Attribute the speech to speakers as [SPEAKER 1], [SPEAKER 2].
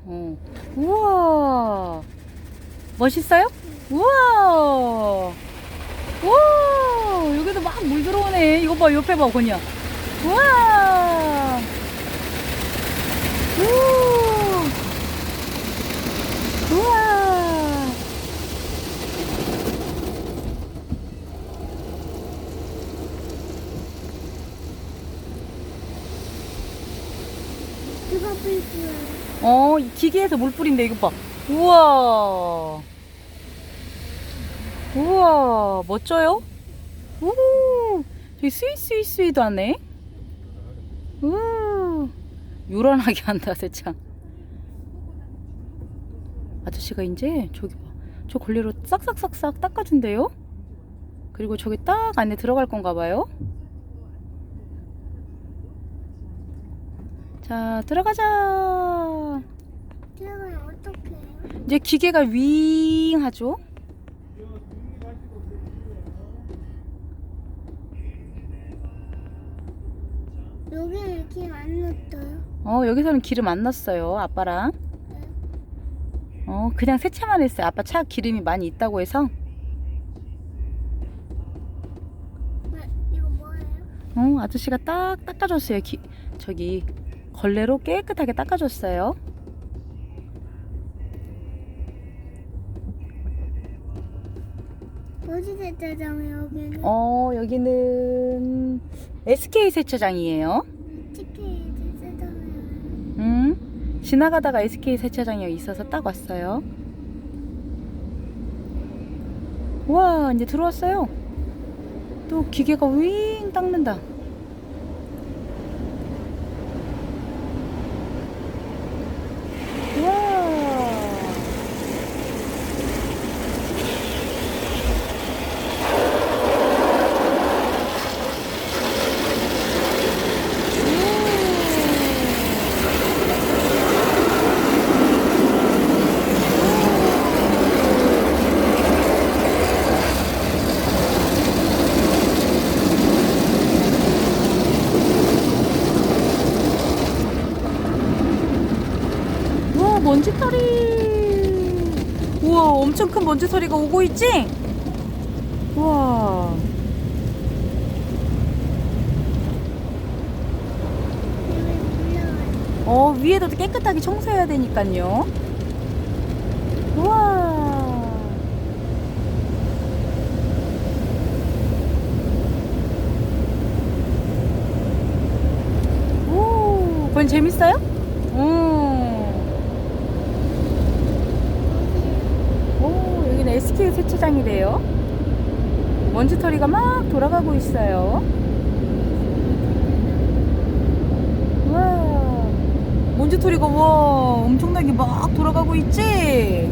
[SPEAKER 1] 어. 우와. 멋있어요? 우와. 우와. 여기도 막 물 들어오네. 이거 봐, 옆에 봐, 건이야. 우와. 우. 우와.
[SPEAKER 2] 누가 불
[SPEAKER 1] 이 기계에서 물 뿌린대. 이거 봐. 우와. 우와. 멋져요? 우. 저기 스윗스윗스윗 하네. 우. 요란하게 한다, 세창. 아저씨가 이제 저기 봐. 저 걸레로 싹싹싹싹 닦아준대요. 그리고 저기 딱 안에 들어갈 건가 봐요. 자, 들어가자.
[SPEAKER 2] 들어가면 어떡해요?
[SPEAKER 1] 이제 기계가 윙 하죠.
[SPEAKER 2] 여기는 이렇게 안 넣었어요.
[SPEAKER 1] 여기서는 기름 안 넣었어요, 아빠랑. 그냥 세차만 했어요. 아빠 차 기름이 많이 있다고 해서.
[SPEAKER 2] 이거 뭐예요?
[SPEAKER 1] 아저씨가 딱 닦아줬어요. 저기 걸레로 깨끗하게 닦아줬어요.
[SPEAKER 2] 어디 세차장이에요, 여기는?
[SPEAKER 1] 여기는 SK 세차장이에요.
[SPEAKER 2] 치킨 세차장이에요.
[SPEAKER 1] 지나가다가 SK 세차장이 있어서 딱 왔어요. 와, 이제 들어왔어요. 또 기계가 윙 닦는다. 와. 우와, 먼지털이. 우와, 엄청 큰 먼지털이가 오고 있지? 우와.
[SPEAKER 2] 여기 올라가요.
[SPEAKER 1] 위에도 깨끗하게 청소해야 되니까요. 우와. 오, 그건 재밌어요? 오, 여기는 SK 세차장이래요. 먼지털이가 막 돌아가고 있어요. 와, 먼지털이가 와 엄청나게 막 돌아가고 있지?